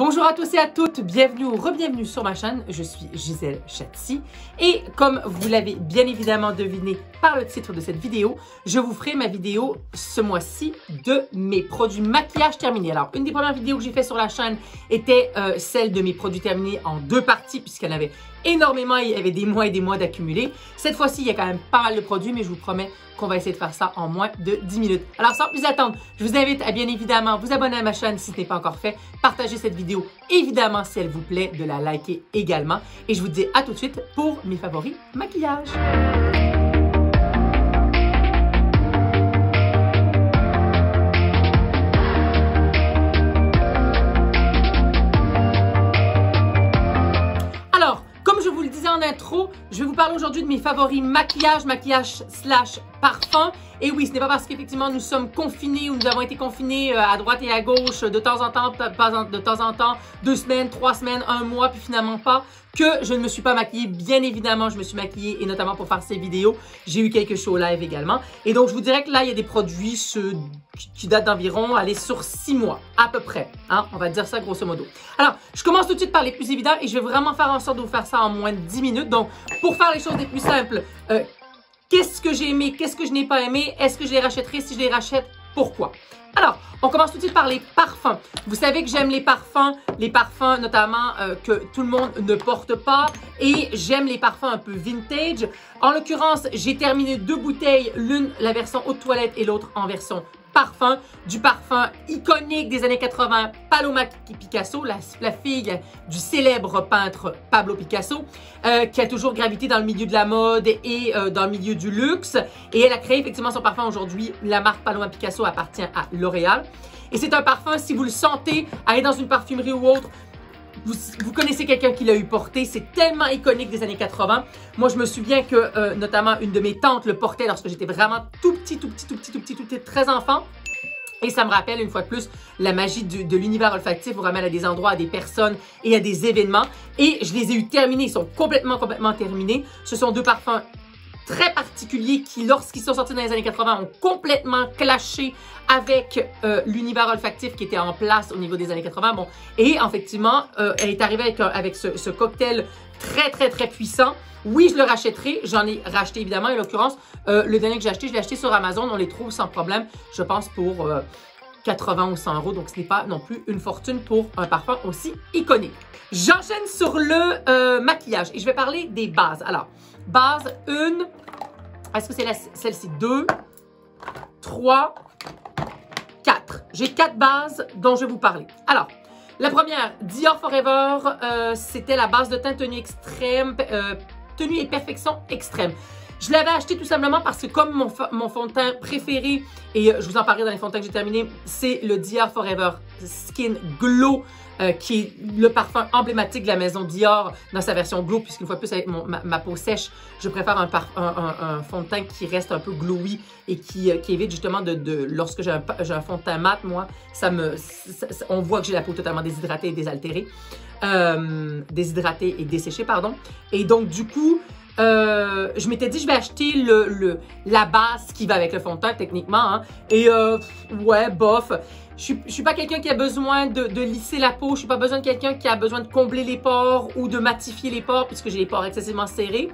Bonjour à tous et à toutes, bienvenue ou re-bienvenue sur ma chaîne, je suis Gisèle Chatsy et comme vous l'avez bien évidemment deviné par le titre de cette vidéo, je vous ferai ma vidéo ce mois-ci de mes produits maquillage terminés. Alors, une des premières vidéos que j'ai fait sur la chaîne était celle de mes produits terminés en deux parties puisqu'il y en avait énormément, il y avait des mois et des mois d'accumulés. Cette fois-ci, il y a quand même pas mal de produits, mais je vous promets qu'on va essayer de faire ça en moins de 10 minutes. Alors, sans plus attendre, je vous invite à bien évidemment vous abonner à ma chaîne si ce n'est pas encore fait, partager cette vidéo, évidemment, si elle vous plaît, de la liker également. Et je vous dis à tout de suite pour mes favoris maquillage. En intro, je vais vous parler aujourd'hui de mes favoris maquillage slash parfum. Et oui, ce n'est pas parce qu'effectivement nous sommes confinés ou nous avons été confinés à droite et à gauche de temps en temps, 2 semaines, 3 semaines, 1 mois, puis finalement pas, que je ne me suis pas maquillée. Bien évidemment, je me suis maquillée et notamment pour faire ces vidéos, j'ai eu quelques shows live également. Et donc, je vous dirais que là, il y a des produits qui datent d'environ, allez, sur 6 mois, à peu près. Hein? On va dire ça grosso modo. Alors, je commence tout de suite par les plus évidents et je vais vraiment faire en sorte de vous faire ça en moins de 10 minutes. Donc, pour faire les choses les plus simples, qu'est-ce que j'ai aimé, qu'est-ce que je n'ai pas aimé, est-ce que je les rachèterai, si je les rachète, pourquoi? Alors, on commence tout de suite par les parfums. Vous savez que j'aime les parfums notamment que tout le monde ne porte pas et j'aime les parfums un peu vintage. En l'occurrence, j'ai terminé 2 bouteilles, l'une la version eau de toilette et l'autre en version parfum, du parfum iconique des années 80, Paloma Picasso, la fille du célèbre peintre Pablo Picasso, qui a toujours gravité dans le milieu de la mode et dans le milieu du luxe. Et elle a créé effectivement son parfum aujourd'hui. La marque Paloma Picasso appartient à L'Oréal. Et c'est un parfum, si vous le sentez, aller dans une parfumerie ou autre, vous connaissez quelqu'un qui l'a eu porté, c'est tellement iconique des années 80. Moi, je me souviens que, notamment, une de mes tantes le portait lorsque j'étais vraiment tout petit, très enfant. Et ça me rappelle, une fois de plus, la magie de l'univers olfactif vous ramène à des endroits, à des personnes et à des événements. Et je les ai eu terminés, ils sont complètement terminés. Ce sont 2 parfums très particuliers qui, lorsqu'ils sont sortis dans les années 80, ont complètement clashé avec l'univers olfactif qui était en place au niveau des années 80. Bon, et effectivement, elle est arrivée avec ce cocktail très puissant. Oui, je le rachèterai. J'en ai racheté évidemment. En l'occurrence, le dernier que j'ai acheté, je l'ai acheté sur Amazon. On les trouve sans problème, je pense, pour 80 ou 100 €. Donc, ce n'est pas non plus une fortune pour un parfum aussi iconique. J'enchaîne sur le maquillage et je vais parler des bases. Alors, base 1, est-ce que c'est celle-ci? 2, 3, 4. J'ai 4 bases dont je vais vous parler. Alors, la première, Dior Forever, c'était la base de teint tenue extrême, tenue et perfection extrême. Je l'avais acheté tout simplement parce que comme mon fond de teint préféré, et je vous en parlerai dans les fonds de teint que j'ai terminés, c'est le Dior Forever Skin Glow, qui est le parfum emblématique de la maison Dior dans sa version glow, puisqu'une fois de plus avec ma peau sèche, je préfère un fond de teint qui reste un peu glowy et qui évite justement lorsque j'ai un fond de teint mat, moi, on voit que j'ai la peau totalement déshydratée et désaltérée, déshydratée et desséchée, pardon. Et donc du coup, je m'étais dit je vais acheter la base qui va avec le fond de teint techniquement, hein. Et ouais, bof. Je suis pas quelqu'un qui a besoin de lisser la peau. Je suis pas besoin de quelqu'un qui a besoin de combler les pores ou de matifier les pores puisque j'ai les pores excessivement serrés.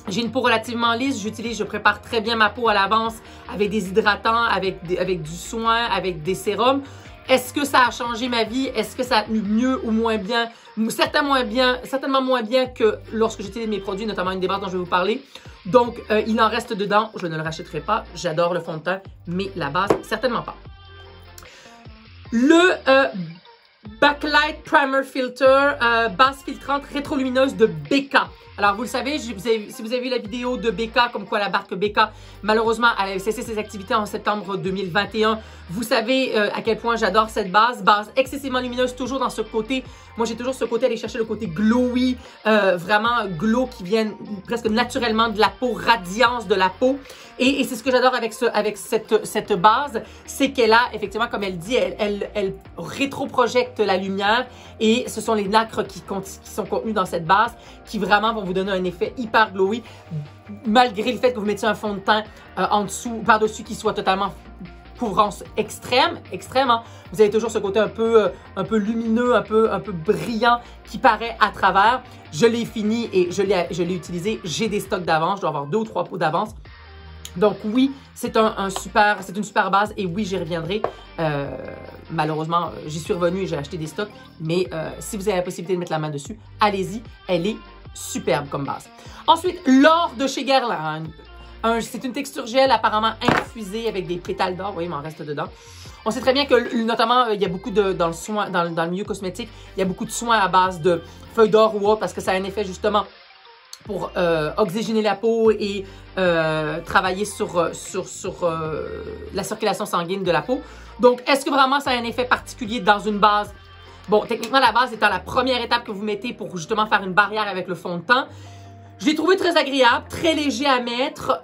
J'ai une peau relativement lisse. Je prépare très bien ma peau à l'avance avec des hydratants, avec du soin, avec des sérums. Est-ce que ça a changé ma vie? Est-ce que ça a tenu mieux ou moins bien? Certainement moins bien que lorsque j'utilise mes produits, notamment une des bases dont je vais vous parler. Donc, il en reste dedans. Je ne le rachèterai pas. J'adore le fond de teint, mais la base, certainement pas. Le Backlight Primer Filter, base filtrante rétrolumineuse de Becca. Alors, vous le savez, si vous avez vu la vidéo de Becca, comme quoi la marque Becca, malheureusement, elle avait cessé ses activités en septembre 2021. Vous savez à quel point j'adore cette base excessivement lumineuse, toujours dans ce côté. Moi, j'ai toujours ce côté, aller chercher le côté glowy, vraiment glow qui vient presque naturellement de la peau, radiance de la peau. Et c'est ce que j'adore avec cette base, c'est qu'elle a, effectivement, comme elle dit, elle rétroprojecte la lumière et ce sont les nacres qui sont contenus dans cette base qui vraiment vont vous donner un effet hyper glowy malgré le fait que vous mettiez un fond de teint en dessous, par-dessus qui soit totalement couvrance extrême, hein. Vous avez toujours ce côté un peu lumineux, un peu brillant qui paraît à travers. Je l'ai fini et je l'ai utilisé. J'ai des stocks d'avance. Je dois avoir 2 ou 3 pots d'avance. Donc oui, c'est une super base et oui, j'y reviendrai. Malheureusement, j'y suis revenue et j'ai acheté des stocks. Mais si vous avez la possibilité de mettre la main dessus, allez-y. Elle est superbe comme base. Ensuite, l'or de chez Guerlain. C'est une texture gel apparemment infusée avec des pétales d'or. Oui, il m'en reste dedans. On sait très bien que, notamment, il y a beaucoup dans le milieu cosmétique, il y a beaucoup de soins à base de feuilles d'or ou autre parce que ça a un effet justement pour oxygéner la peau et travailler sur la circulation sanguine de la peau. Donc, est-ce que vraiment ça a un effet particulier dans une base? Bon, techniquement, la base étant la première étape que vous mettez pour justement faire une barrière avec le fond de teint. Je l'ai trouvé très agréable, très léger à mettre.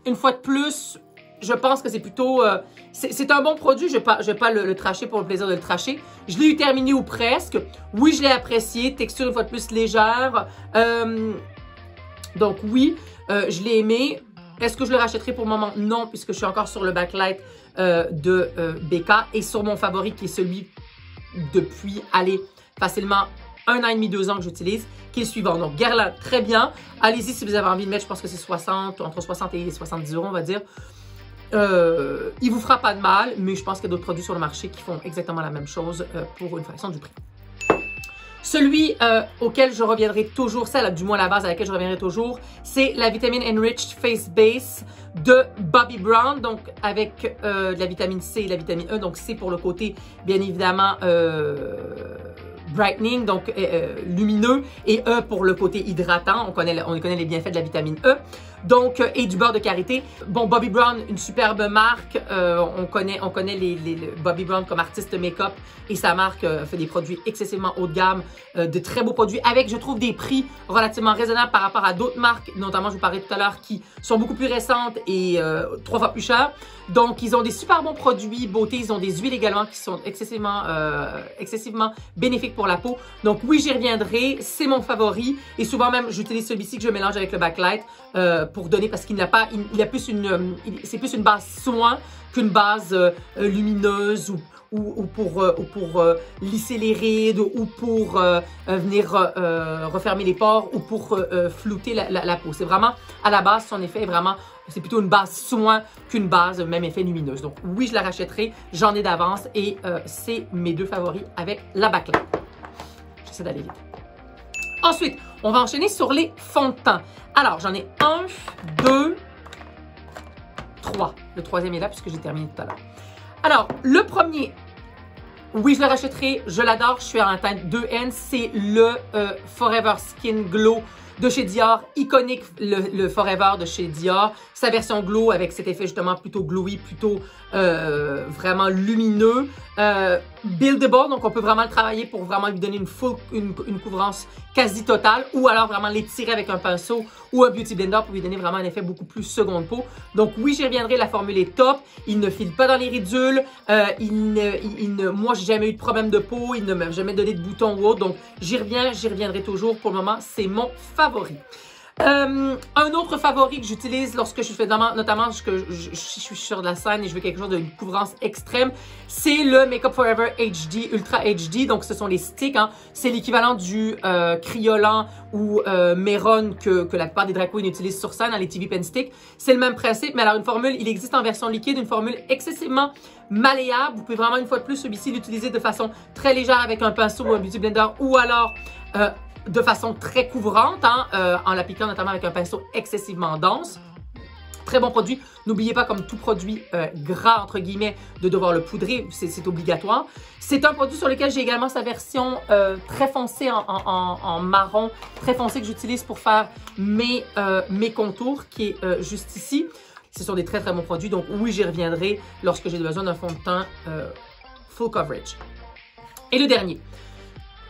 Une fois de plus, je pense que c'est plutôt... c'est un bon produit, je vais pas le tracher pour le plaisir de le tracher. Je l'ai eu terminé ou presque. Oui, je l'ai apprécié. Texture une fois de plus légère. Donc oui, je l'ai aimé. Est-ce que je le rachèterai pour le moment? Non, puisque je suis encore sur le backlight de BK et sur mon favori qui est celui depuis, allez, facilement 1 an et demi, 2 ans que j'utilise, qui est le suivant. Donc, Guerlain, très bien. Allez-y si vous avez envie de mettre, je pense que c'est entre 60 et 70 €, on va dire. Il vous fera pas de mal, mais je pense qu'il y a d'autres produits sur le marché qui font exactement la même chose pour une fraction du prix. Celui auquel je reviendrai toujours, celle, du moins la base à laquelle je reviendrai toujours, c'est la Vitamine Enriched Face Base de Bobbi Brown, donc avec de la vitamine C et de la vitamine E. Donc, c'est pour le côté, bien évidemment, brightening, donc lumineux, et E pour le côté hydratant. On connaît les bienfaits de la vitamine E. Donc, et du beurre de karité. Bon, Bobbi Brown, une superbe marque. On connaît Bobbi Brown comme artiste make-up et sa marque fait des produits excessivement haut de gamme, de très beaux produits avec, je trouve, des prix relativement raisonnables par rapport à d'autres marques, notamment, je vous parlais tout à l'heure, qui sont beaucoup plus récentes et 3 fois plus chères. Donc, ils ont des super bons produits beauté. Ils ont des huiles également qui sont excessivement bénéfiques pour la peau. Donc, oui, j'y reviendrai. C'est mon favori. Et souvent même, j'utilise celui-ci que je mélange avec le backlight pour donner, parce qu'il n'a pas, c'est plus une base soin qu'une base lumineuse ou pour lisser les rides ou pour venir refermer les pores ou pour flouter la peau. C'est vraiment, à la base, son effet est vraiment, c'est plutôt une base soin qu'une base même effet lumineuse. Donc oui, je la rachèterai, j'en ai d'avance et c'est mes 2 favoris avec la backlight. J'essaie d'aller vite. Ensuite, on va enchaîner sur les fonds de teint. Alors, j'en ai 1, 2, 3. Le 3e est là puisque j'ai terminé tout à l'heure. Alors, le premier, oui, je le rachèterai. Je l'adore. Je suis en teinte 2N. C'est le Forever Skin Glow de chez Dior. Iconique, le Forever de chez Dior. Sa version glow avec cet effet justement plutôt glowy, plutôt vraiment lumineux. Buildable, donc on peut vraiment le travailler pour vraiment lui donner une couvrance quasi totale ou alors vraiment l'étirer avec un pinceau ou un beauty blender pour lui donner vraiment un effet beaucoup plus seconde peau. Donc oui, j'y reviendrai, la formule est top. Il ne file pas dans les ridules. Moi, j'ai jamais eu de problème de peau. Il ne m'a jamais donné de boutons ou autre. Donc j'y reviendrai toujours. Pour le moment, c'est mon favori. Un autre favori que j'utilise lorsque je fais notamment je suis sur la scène et je veux quelque chose d'une couvrance extrême, c'est le Make Up For Ever HD Ultra HD. Donc ce sont les sticks, hein. C'est l'équivalent du criolant ou Meron que la plupart des drag queens utilisent sur scène dans les TV Pen Sticks. C'est le même principe, mais alors une formule, il existe en version liquide, une formule excessivement malléable. Vous pouvez vraiment une fois de plus celui-ci l'utiliser de façon très légère avec un pinceau ou un beauty blender ou alors de façon très couvrante, hein, en l'appliquant notamment avec un pinceau excessivement dense. Très bon produit. N'oubliez pas, comme tout produit gras, entre guillemets, de devoir le poudrer. C'est obligatoire. C'est un produit sur lequel j'ai également sa version très foncée en marron, très foncée que j'utilise pour faire mes contours, qui est juste ici. Ce sont des très, très bons produits. Donc oui, j'y reviendrai lorsque j'ai besoin d'un fond de teint full coverage. Et le dernier.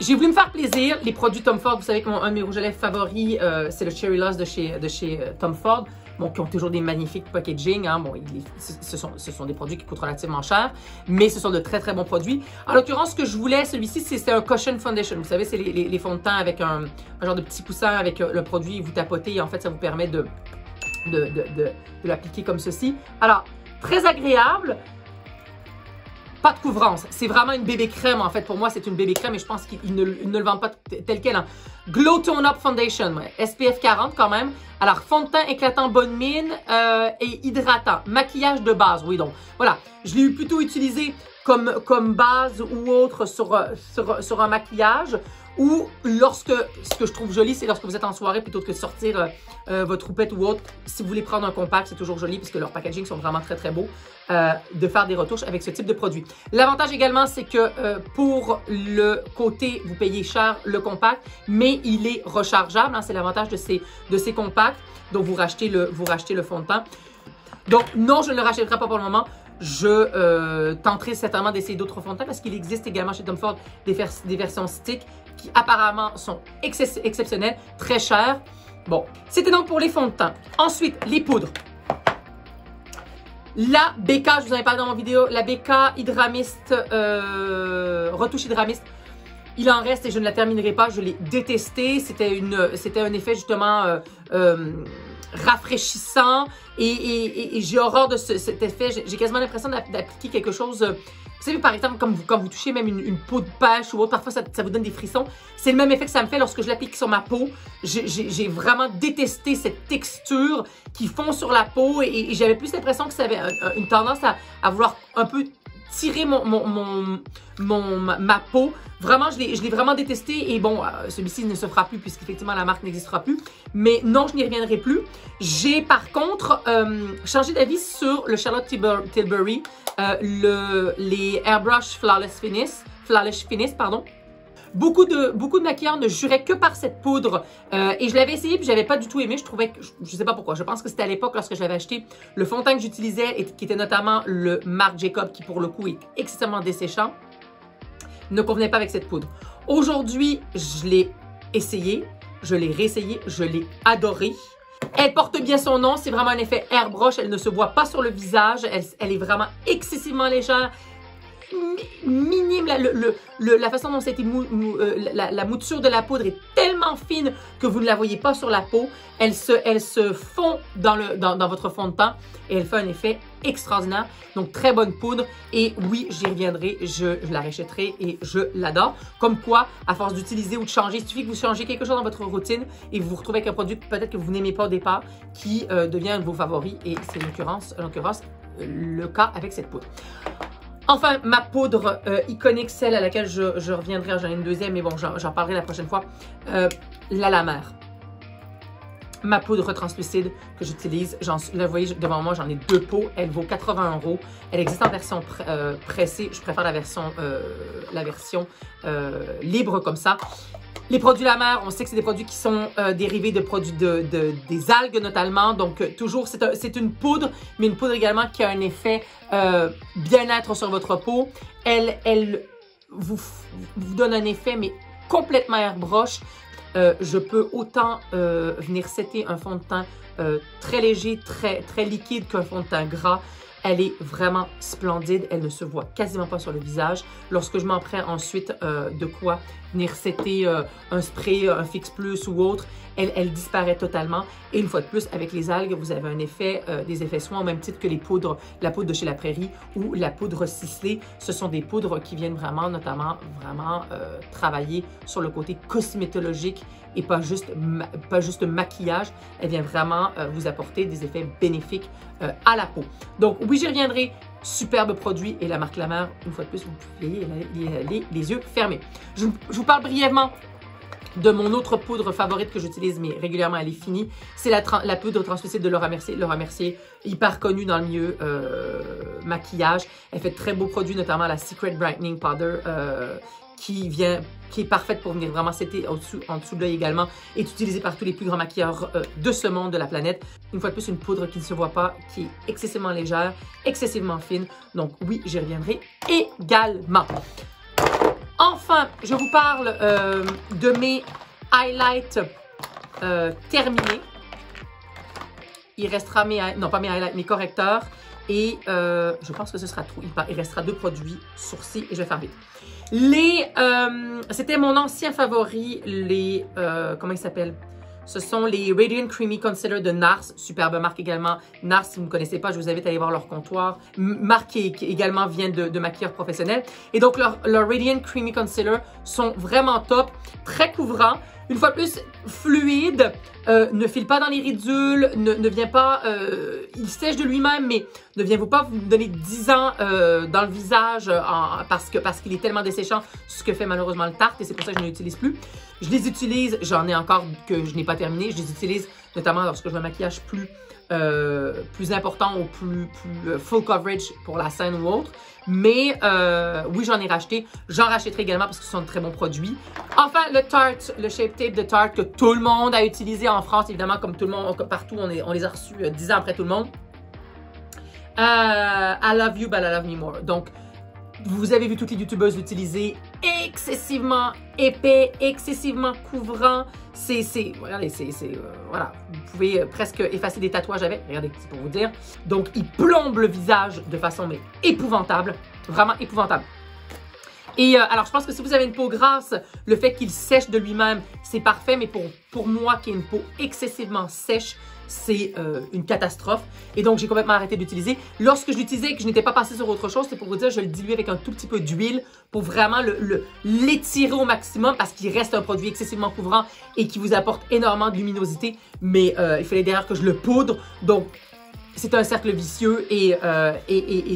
J'ai voulu me faire plaisir. Les produits Tom Ford, vous savez que un de mes rouges à lèvres favoris, c'est le Cherry Loss de chez Tom Ford. Bon, qui ont toujours des magnifiques packaging. Hein. Bon, ce sont des produits qui coûtent relativement cher, mais ce sont de très, très bons produits. En l'occurrence, ce que je voulais, celui-ci, c'est un Cushion Foundation. Vous savez, c'est les fonds de teint avec un genre de petit coussin avec le produit, vous tapotez et en fait, ça vous permet de l'appliquer comme ceci. Alors, Très agréable. Pas de couvrance. C'est vraiment une bébé crème, en fait. Pour moi, c'est une bébé crème et je pense qu'ils ne le vendent pas tel quel. Hein. Glow Tone Up Foundation, ouais. SPF 40 quand même. Alors, fond de teint éclatant bonne mine et hydratant. Maquillage de base, oui donc. Voilà, je l'ai plutôt utilisé comme base ou autre sur un maquillage. Ou lorsque, ce que je trouve joli, c'est lorsque vous êtes en soirée, plutôt que de sortir votre houppette ou autre, si vous voulez prendre un compact, c'est toujours joli puisque leurs packaging sont vraiment très très beaux, de faire des retouches avec ce type de produit. L'avantage également, c'est que pour le côté, vous payez cher le compact, mais il est rechargeable, hein, c'est l'avantage de ces compacts. Donc vous rachetez le fond de teint. Donc non, je ne le rachèterai pas pour le moment. Je tenterai certainement d'essayer d'autres fonds de teint parce qu'il existe également chez Tom Ford des versions stick qui apparemment sont exceptionnelles, très chères. Bon, c'était donc pour les fonds de teint. Ensuite, les poudres. La BK, je vous en ai parlé dans mon vidéo, la BK Hydramist, retouche Hydramist. Il en reste et je ne la terminerai pas, je l'ai détesté. C'était un effet justement rafraîchissant et j'ai horreur de cet effet. J'ai quasiment l'impression d'appliquer quelque chose. Vous savez, par exemple, quand vous touchez même une peau de pêche ou autre, parfois ça vous donne des frissons. C'est le même effet que ça me fait lorsque je l'applique sur ma peau. J'ai vraiment détesté cette texture qui fond sur la peau et j'avais plus l'impression que ça avait une tendance à vouloir un peu tirer ma peau. Vraiment, je l'ai vraiment détesté et bon, celui-ci ne se fera plus puisqu'effectivement la marque n'existera plus. Mais non, je n'y reviendrai plus. J'ai par contre changé d'avis sur le Charlotte Tilbury, les Airbrush Flawless Finish, pardon. Beaucoup de maquilleurs ne juraient que par cette poudre et je l'avais essayé puis j'avais pas du tout aimé. Je trouvais que, je sais pas pourquoi, je pense que c'était à l'époque lorsque j'avais acheté le fond de teint que j'utilisais et qui était notamment le Marc Jacob qui pour le coup est extrêmement desséchant, ne convenait pas avec cette poudre. Aujourd'hui, je l'ai essayé, je l'ai réessayé, je l'ai adoré. Elle porte bien son nom, c'est vraiment un effet airbrush, elle ne se voit pas sur le visage, elle est vraiment excessivement légère. Minime, la façon dont c'était la mouture de la poudre est tellement fine que vous ne la voyez pas sur la peau. Elle se fond dans votre fond de teint et elle fait un effet extraordinaire. Donc très bonne poudre et oui, j'y reviendrai, je la rachèterai et je l'adore. Comme quoi, à force d'utiliser ou de changer, il suffit que vous changez quelque chose dans votre routine et vous vous retrouvez avec un produit peut-être que vous n'aimez pas au départ qui devient un de vos favoris et c'est en l'occurrence le cas avec cette poudre. Enfin, ma poudre iconique, celle à laquelle je reviendrai, j'en ai une deuxième, mais bon, j'en parlerai la prochaine fois, la La Mer. Ma poudre translucide que j'utilise, là vous voyez devant moi, j'en ai 2 pots, elle vaut 80 €. Elle existe en version pressée, je préfère la version libre comme ça. Les produits La Mer, on sait que c'est des produits qui sont dérivés de produits des algues notamment. Donc, toujours, c'est une poudre, mais une poudre également qui a un effet bien-être sur votre peau. Elle vous donne un effet, mais complètement airbrush. Je peux autant venir setter un fond de teint très léger, très liquide qu'un fond de teint gras. Elle est vraiment splendide, elle ne se voit quasiment pas sur le visage. Lorsque je m'en prends ensuite de quoi venir setter un spray, un Fix Plus ou autre, elle disparaît totalement. Et une fois de plus, avec les algues, vous avez un effet, des effets soins au même titre que la poudre de chez La Prairie ou la poudre ciselée. Ce sont des poudres qui viennent vraiment, notamment, travailler sur le côté cosmétologique et pas juste maquillage. Elle vient vraiment vous apporter des effets bénéfiques à la peau. Donc oui, j'y reviendrai. Superbe produit et la marque La Mer, une fois de plus, vous pouvez les yeux fermés. Je vous parle brièvement de mon autre poudre favorite que j'utilise, mais régulièrement elle est finie. C'est la poudre translucide de Laura Mercier. Laura Mercier, hyper connue dans le milieu maquillage. Elle fait de très beaux produits, notamment la Secret Brightening Powder qui est parfaite pour venir vraiment setter en dessous de l'œil également, est utilisée par tous les plus grands maquilleurs de ce monde, de la planète. Une fois de plus, une poudre qui ne se voit pas, qui est excessivement légère, excessivement fine. Donc oui, j'y reviendrai également. Enfin, je vous parle de mes highlights terminés. Il restera mes correcteurs. Et je pense que ce sera tout. Il restera 2 produits sourcils et je vais faire vite. C'était mon ancien favori, comment il s'appelle? Ce sont les Radiant Creamy Concealer de NARS, superbe marque également. NARS, si vous ne connaissez pas, je vous invite à aller voir leur comptoir. Marque qui également vient de maquilleurs professionnels. Et donc, leur Radiant Creamy Concealer sont vraiment top, très couvrants. Une fois de plus, fluide, ne file pas dans les ridules, ne vient pas, il sèche de lui-même, mais ne vient-vous pas vous donner 10 ans dans le visage parce qu'il est tellement desséchant, ce que fait malheureusement le Tarte, et c'est pour ça que je ne l'utilise plus. Je les utilise, j'en ai encore que je n'ai pas terminé, je les utilise notamment lorsque je veux un maquillage plus important ou plus full coverage pour la scène ou autre. Mais oui, j'en ai racheté. J'en rachèterai également parce que ce sont de très bons produits. Enfin, le Tarte, le Shape Tape de Tarte que tout le monde a utilisé en France, évidemment, comme tout le monde, partout, on les a reçus 10 ans après tout le monde. I love you, but I love me more. Donc, vous avez vu toutes les youtubeuses l'utiliser, excessivement épais, excessivement couvrant. Regardez, voilà, vous pouvez presque effacer des tatouages avec, regardez, c'est pour vous dire. Donc, il plombe le visage de façon mais épouvantable, vraiment épouvantable. Et alors, je pense que si vous avez une peau grasse, le fait qu'il sèche de lui-même, c'est parfait, mais pour moi qui ai une peau excessivement sèche, c'est une catastrophe. Et donc, j'ai complètement arrêté d'utiliser. Lorsque je l'utilisais et que je n'étais pas passée sur autre chose, c'est pour vous dire, je le diluais avec un tout petit peu d'huile pour vraiment l'étirer au maximum parce qu'il reste un produit excessivement couvrant et qui vous apporte énormément de luminosité. Mais il fallait d'ailleurs que je le poudre. Donc, c'est un cercle vicieux et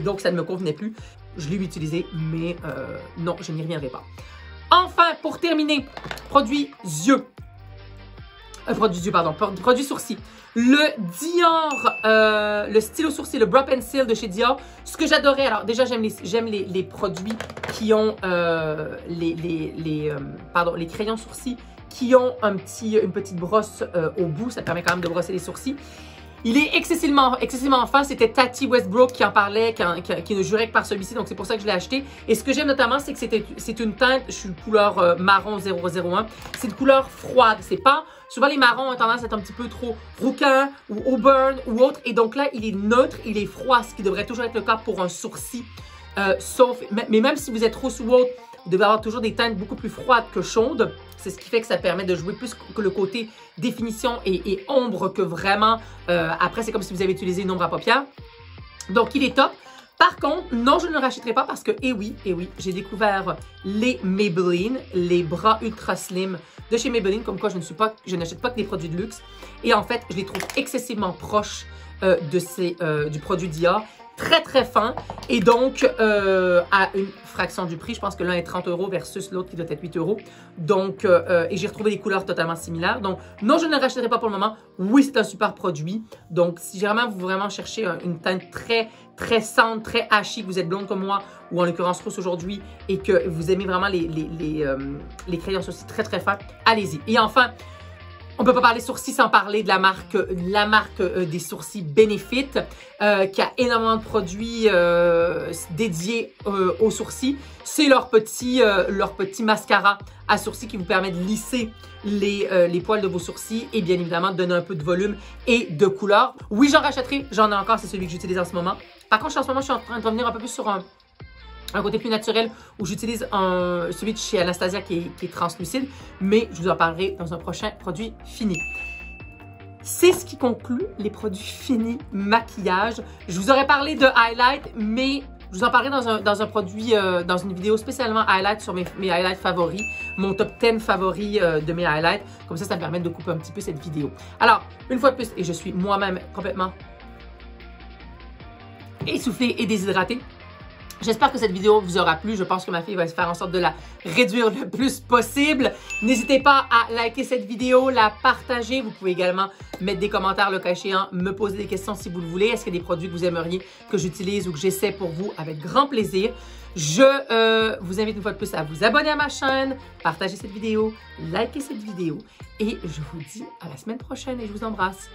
donc, ça ne me convenait plus. Je l'ai utilisé, mais non, je n'y reviendrai pas. Enfin, pour terminer, produit yeux. Produit sourcils. Le Dior, le stylo sourcil, le Brow Pencil de chez Dior. Ce que j'adorais, alors déjà, j'aime les produits qui ont les crayons sourcils qui ont une petite brosse au bout. Ça permet quand même de brosser les sourcils. Il est excessivement fin. C'était Tati Westbrook qui en parlait, qui ne jurait que par celui-ci. Donc, c'est pour ça que je l'ai acheté. Et ce que j'aime notamment, c'est que c'est une teinte, je suis couleur marron 001. C'est une couleur froide. C'est pas... Souvent, les marrons ont tendance à être un petit peu trop rouquins ou auburn ou autre. Et donc là, il est neutre, il est froid, ce qui devrait toujours être le cas pour un sourcil. Mais même si vous êtes roux ou autre, vous devez avoir toujours des teintes beaucoup plus froides que chaudes. C'est ce qui fait que ça permet de jouer plus que le côté définition et ombre que vraiment... après, c'est comme si vous avez utilisé une ombre à paupières. Donc, il est top. Par contre, non, je ne le rachèterai pas parce que, eh oui, j'ai découvert les Maybelline, les bras ultra slim de chez Maybelline, comme quoi je n'achète pas que des produits de luxe. Et en fait, je les trouve excessivement proches du produit Dior. Très, très fin. Et donc, à une fraction du prix, je pense que l'un est 30 € versus l'autre qui doit être 8 €. Donc, et j'ai retrouvé des couleurs totalement similaires. Donc, non, je ne le rachèterai pas pour le moment. Oui, c'est un super produit. Donc, si vraiment vous cherchez une teinte très, très centre, très hachée, que vous êtes blonde comme moi, ou en l'occurrence rousse aujourd'hui, et que vous aimez vraiment les crayons sourcils très, très fins, allez-y. Et enfin, on ne peut pas parler sourcils sans parler de la marque des sourcils Benefit, qui a énormément de produits dédiés aux sourcils. C'est leur petit mascara à sourcils qui vous permet de lisser les poils de vos sourcils et bien évidemment de donner un peu de volume et de couleur. Oui, j'en rachèterai, j'en ai encore, c'est celui que j'utilise en ce moment. Par contre, en ce moment, je suis en train de revenir un peu plus sur un côté plus naturel où j'utilise celui de chez Anastasia qui est translucide, mais je vous en parlerai dans un prochain produit fini. C'est ce qui conclut les produits finis maquillage. Je vous aurais parlé de highlight, mais je vous en parlerai dans un produit, dans une vidéo spécialement highlight sur mes highlights favoris, mon top 10 favoris de mes highlights. Comme ça me permet de couper un petit peu cette vidéo. Alors, une fois de plus, et je suis moi-même complètement essoufflée et déshydratée, j'espère que cette vidéo vous aura plu. Je pense que ma fille va faire en sorte de la réduire le plus possible. N'hésitez pas à liker cette vidéo, la partager. Vous pouvez également mettre des commentaires le cas échéant, me poser des questions si vous le voulez. Est-ce qu'il y a des produits que vous aimeriez que j'utilise ou que j'essaie pour vous avec grand plaisir? Je vous invite une fois de plus à vous abonner à ma chaîne, partager cette vidéo, liker cette vidéo. Et je vous dis à la semaine prochaine et je vous embrasse.